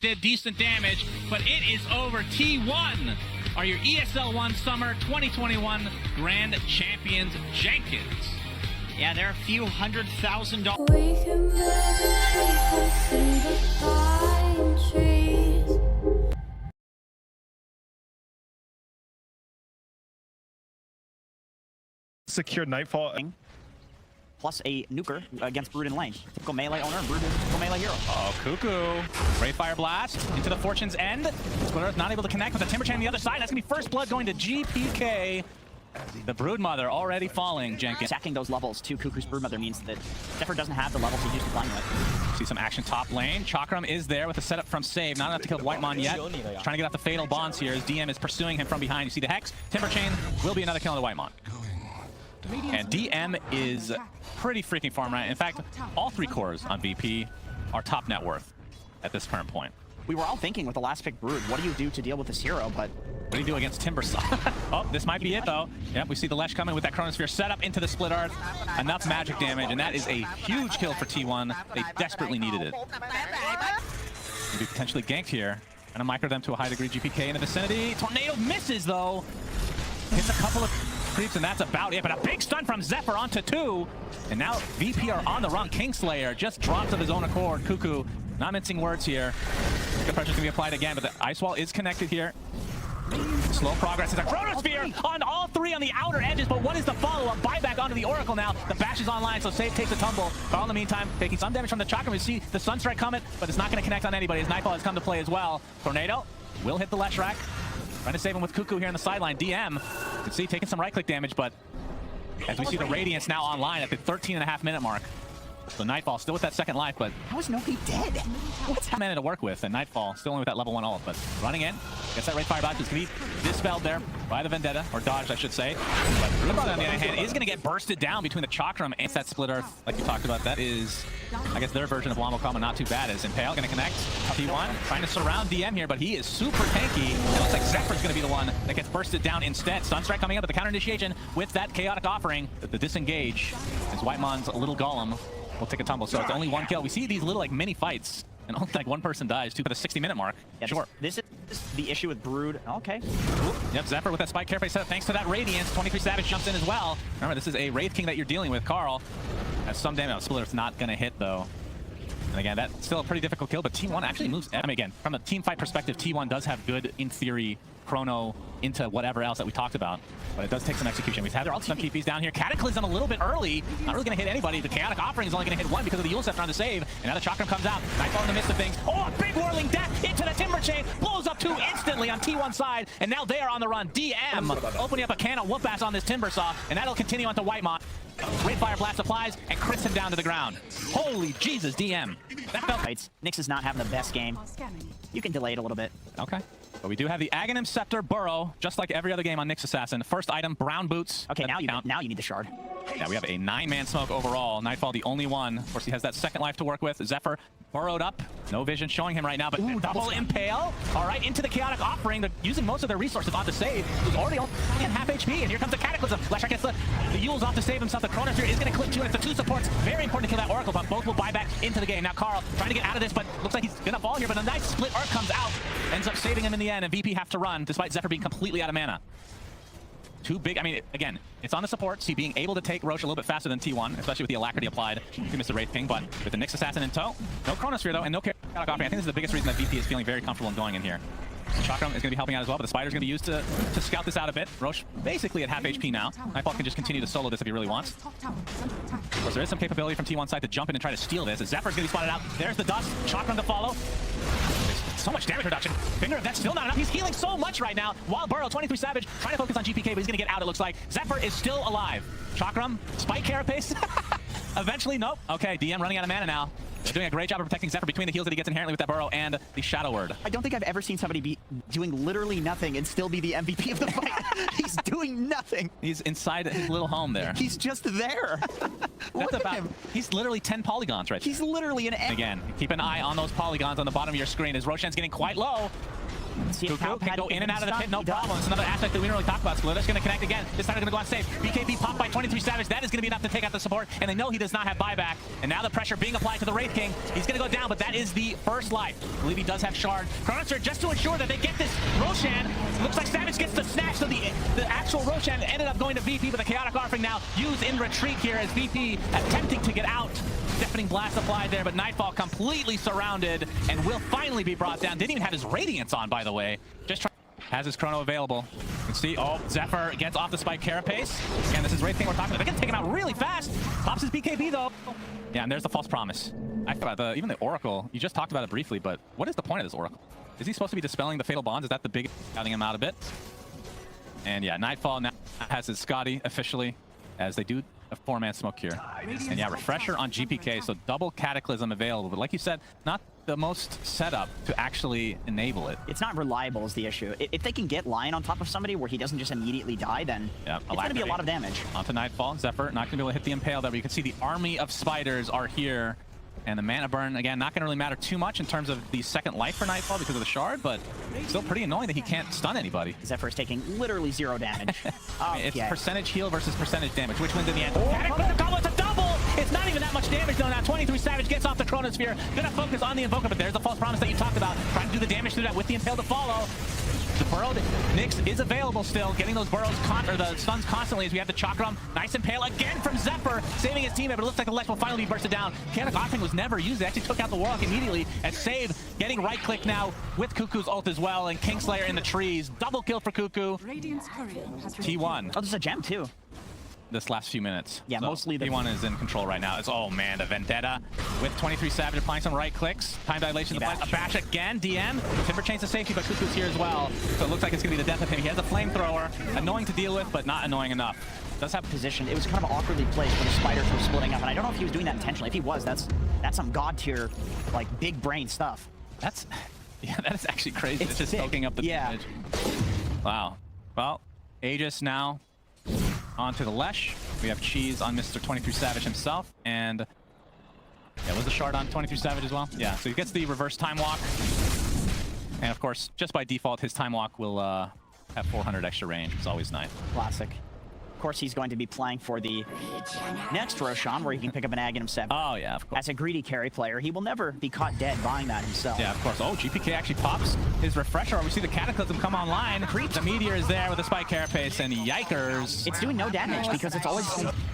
did decent damage, but it is over. T1 are your ESL ONE Summer 2021 Grand Champions Jenkins. Yeah, they're a few $100,000. We can meditate through the pine trees. Secured Nightfall. Plus a nuker against Brood in lane. Typical melee owner, Brood is typical melee hero. Oh, Cuckoo. Great Fire Blast into the Fortune's End. Splitter not able to connect with the Timber Chain on the other side. That's going to be first blood going to GPK. The Broodmother already falling, Jenkins. Stacking those levels to Cuckoo's Broodmother means that Zephyr doesn't have the levels he's used to playing with. See some action top lane. Chakram is there with the setup from Save. Not enough to kill Whitemon yet. Trying to get out the Fatal Bonds here as DM is pursuing him from behind. You see the Hex. Timber Chain will be another kill on the Whitemon. And DM is pretty freaking farm right. In fact, all 3 cores on VP are top net worth at this current point. We were all thinking with the last pick Brood, what do you do to deal with this hero? But what do you do against Timbersaw? Oh, this might be it though. Yep, we see the Lesh coming with that Chronosphere set up into the Split Earth. Enough magic damage, and that is a huge kill for T1. They desperately needed it. Maybe potentially ganked here. Gonna micro them to a high degree. GPK in the vicinity. Tornado misses though. Hits a couple of creeps, and that's about it. But a big stun from Zephyr onto 2. And now VP are on the run. Kingslayer just drops of his own accord. Cuckoo, not mincing words here. The pressure's gonna be applied again, but the Ice Wall is connected here. Slow progress. It's a Chronosphere on all 3 on the outer edges, but what is the follow-up? Buyback onto the Oracle now. The bash is online, so Save takes a tumble. Carl, in the meantime, taking some damage from the Chakram. We see the Sunstrike coming, but it's not going to connect on anybody as Nightfall has come to play as well. Tornado will hit the Leshrac. Trying to save him with Cuckoo here on the sideline. DM, you can see taking some right-click damage, but as we see the Radiance now online at the 13.5-minute mark. So Nightfall still with that second life, but how is nobody dead? What's a minute to work with, and Nightfall still only with that level 1 ult, but running in. Gets that Red Fire Blast. It's going to be dispelled there by the Vendetta, or dodged, I should say. But Broodmother, on the other hand, is going to get bursted down between the Chakram and that Split Earth, like you talked about. That is, I guess, their version of Wombo Combo, not too bad. Is Impale going to connect? T1 trying to surround DM here, but he is super tanky. It looks like Zephyr's going to be the one that gets bursted down instead. Sunstrike coming up with the counter initiation with that Chaotic Offering. The disengage is Whitemon's little golem. We'll take a tumble, so it's only 1 kill. We see these little like mini fights, and only like 1 person dies, too, for the 60-minute mark. Yeah, sure. This is the issue with Brood. Okay. Ooh, yep, Zephyr with that Spike Carapace set up thanks to that Radiance. 23 Savage jumps in as well. Remember, this is a Wraith King that you're dealing with. Carl has some damage. Split Earth's not going to hit, though. And again, that's still a pretty difficult kill, but T1 actually moves. I mean, again, from a team fight perspective, T1 does have good, in theory, chrono into whatever else that we talked about, but it does take some execution. We've had some TPs down here. Cataclysm a little bit early, not really going to hit anybody. The Chaotic Offering is only going to hit 1 because of the Yule Scepter on the save, and now the Chakram comes out. Nightfall in the midst of things. Oh, a big whirling death into the Timber Chain, blows up 2 instantly on T1 side, and now they are on the run. DM opening up a can of whoop-ass on this Timbersaw, and that'll continue onto Whitemon. Great Fire Blast applies and crits him down to the ground. Holy Jesus, DM. That felt right. Nyx is not having the best game. You can delay it a little bit. Okay. But we do have the Aghanim Scepter Burrow, just like every other game on Nyx Assassin. First item, brown boots. Okay, now you need the shard. Yeah, we have a 9-man smoke overall. Nightfall, the only one. Of course, he has that second life to work with. Zephyr burrowed up. No vision showing him right now, but double impale. All right, into the Chaotic Offering. They're using most of their resources on to save. He's already on half HP, and here comes the Cataclysm. Leshrac gets the Yules off to save himself. The Chronosphere is going to clip 2, and it's the 2 supports. Very important to kill that Oracle, but both will buy back into the game. Now Carl trying to get out of this, but looks like he's going to fall here, but a nice Split Earth comes out. Ends up saving him in the end, and VP have to run, despite Zephyr being completely out of mana. Too big. I mean, again, it's on the supports. He being able to take Roche a little bit faster than T1, especially with the Alacrity applied to Mr. Wraith King, but with the Nyx Assassin in tow, no Chronosphere though, and no Chaotic Offering. I think this is the biggest reason that VP is feeling very comfortable in going in here. Chakram is going to be helping out as well, but the Spider's going to be used to scout this out a bit. Roche basically at half HP now. Nightfall can just continue to solo this if he really wants. Of course, there is some capability from T1 side to jump in and try to steal this. As Zephyr's going to be spotted out. There's the dust. Chakram to follow. So much damage reduction. Finger of Death still not enough. He's healing so much right now. While Burrow, 23 Savage, trying to focus on GPK, but he's going to get out, it looks like. Zephyr is still alive. Chakram, Spike Carapace. Eventually, nope. Okay, DM running out of mana now. They're doing a great job of protecting Zephyr between the heals that he gets inherently with that Burrow and the Shadow Word. I don't think I've ever seen somebody be doing literally nothing and still be the MVP of the fight. He's doing nothing. He's inside his little home there. He's just there. That's about, he's literally 10 polygons right there. He's literally an... Again, keep an eye on those polygons on the bottom of your screen as Roshan's getting quite low. See if Cuckoo can Palpatine go in and out of the stun. pit, no He does. problem. It's another aspect that we don't really talk about. Splitter's going to connect again. This time they're going to go on save. BKB popped by 23 Savage. That is going to be enough to take out the support, and they know he does not have buyback. And now the pressure being applied to the Wraith King. He's going to go down, but that is the first life. I believe he does have Shard. Chronosphere just to ensure that they get this Roshan. Looks like Savage gets the snatch, so the actual Roshan ended up going to VP, but the Chaotic Offering now used in retreat here as VP attempting to get out. Deafening blast applied there, but Nightfall completely surrounded and will finally be brought down. Didn't even have his Radiance on, by the way. Just trying. Has his chrono available. You can see, oh, Zephyr gets off the spike carapace. Again, this is Wraith King we're talking about. They're going to take him out really fast. Pops his BKB, though. Yeah, and there's the false promise. I forgot, even the Oracle, you just talked about it briefly, but what is the point of this Oracle? Is he supposed to be dispelling the Fatal Bonds? Is that the big counting him out a bit? And yeah, Nightfall now has his Scotty officially, as they do a 4-man smoke here. And yeah, Refresher on GPK, so double Cataclysm available. But like you said, not the most setup to actually enable it. It's not reliable is the issue. If they can get Lion on top of somebody where he doesn't just immediately die, then yeah, it's going to be a lot of damage. Onto Nightfall. Zephyr not going to be able to hit the Impale there, but you can see the army of spiders are here. And the mana burn, again, not going to really matter too much in terms of the second life for Nightfall because of the Shard, but still pretty annoying that he can't stun anybody. Zephyr is taking literally 0 damage. It's percentage heal versus percentage damage. Which wins in the end? Cataclysm combo, it's a double! It's not even that much damage though now. 23 Savage gets off the Chronosphere. Gonna focus on the Invoker, but there's the false promise that you talked about. Trying to do the damage through that with the Impale to follow. The burrowed Nyx is available still, getting those burrows or the stuns constantly as we have the Chakram. Nice Impale again from Zephyr, saving his teammate, but it looks like the Lesh will finally be bursted down. Chaotic Offering was never used. They actually took out the Warlock immediately, and Save getting right click now with Cuckoo's ult as well, and Kingslayer in the trees. Double kill for Cuckoo. T1. Oh, there's a gem too. This last few minutes. Yeah, so mostly the T1 is in control right now. It's, oh man, the Vendetta with 23 Savage applying some right clicks. Time dilation, a bash again. DM. Timber chains to safety, but Cuckoo's here as well. So it looks like it's going to be the death of him. He has a flamethrower. Annoying to deal with, but not annoying enough. Does have position. It was kind of awkwardly placed when the spiders were splitting up, and I don't know if he was doing that intentionally. If he was, that's some god tier, like big brain stuff. That's, yeah, that is actually crazy. It's just soaking up the damage. Wow. Well, Aegis now onto the Lesh. We have Cheese on Mr. 23 Savage himself, and yeah, was the Shard on 23 Savage as well? Yeah, so he gets the reverse time walk, and of course, just by default, his time walk will have 400 extra range. It's always nice. Classic. Of course, he's going to be playing for the next Roshan, where he can pick up an Aghanim 7. Oh, yeah, of course. As a greedy carry player, he will never be caught dead buying that himself. Yeah, of course. Oh, GPK actually pops his Refresher. We see the Cataclysm come online. The Meteor is there with the Spike Carapace, and yikers. It's doing no damage because it's always...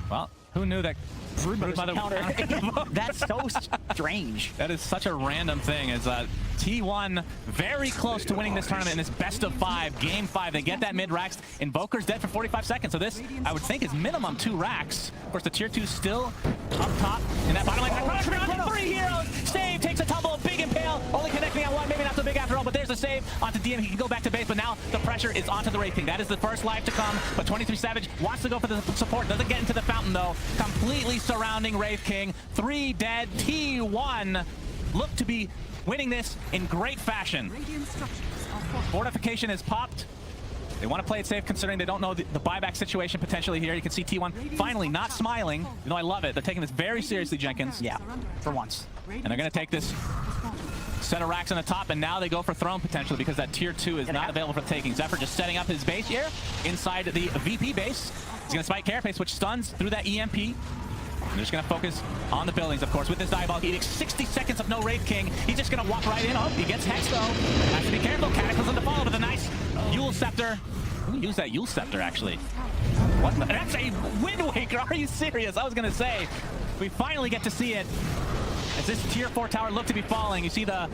Well, who knew that? Broodmother counter. That's so strange. That is such a random thing. Is T1 very close to winning this tournament in this best of 5, game 5. They get that mid racks. Invoker's dead for 45 seconds. So this, I would think, is minimum 2 racks. Of course, the tier 2 still up top in that bottom lane. 3 heroes. Save takes a tumble. Big Impale. Only connecting on 1. Maybe not so big after all. But there's a save onto DM. He can go back to base. But now the pressure is onto the Wraith King. That is the first life to come. But 23 Savage wants to go for the support. Doesn't get into the fountain though. Completely surrounding Wraith King. 3 dead. T1 look to be winning this in great fashion. Fortification is popped. They want to play it safe considering they don't know the buyback situation potentially here. You can see T1 finally not smiling. You know, I love it. They're taking this very seriously, Jenkins. Yeah, for once. And they're going to take this set of racks on the top, and now they go for throne potentially because that tier 2 is not available for the taking. Zephyr just setting up his base here inside the VP base. He's going to spike Carapace, which stuns through that EMP. And they're just going to focus on the buildings, of course, with this diabolic edict. 60 seconds of no Wraith King. He's just going to walk right in. Oh, he gets Hex, though. Has to be careful. Cataclysm to follow with a nice Yule Scepter. Who used that Yule Scepter, actually? What? That's a Wind Waker. Are you serious? I was going to say. We finally get to see it. As this tier 4 tower looked to be falling, you see the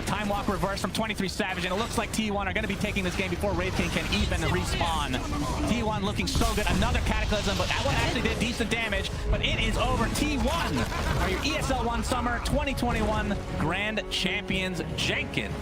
time walk reverse from 23 Savage, and it looks like T1 are going to be taking this game before Wraith King can even respawn. T1 looking so good. Another Cataclysm, but that one actually did decent damage, but it is over. T1 are your ESL ONE Summer 2021 Grand Champions, Jenkins.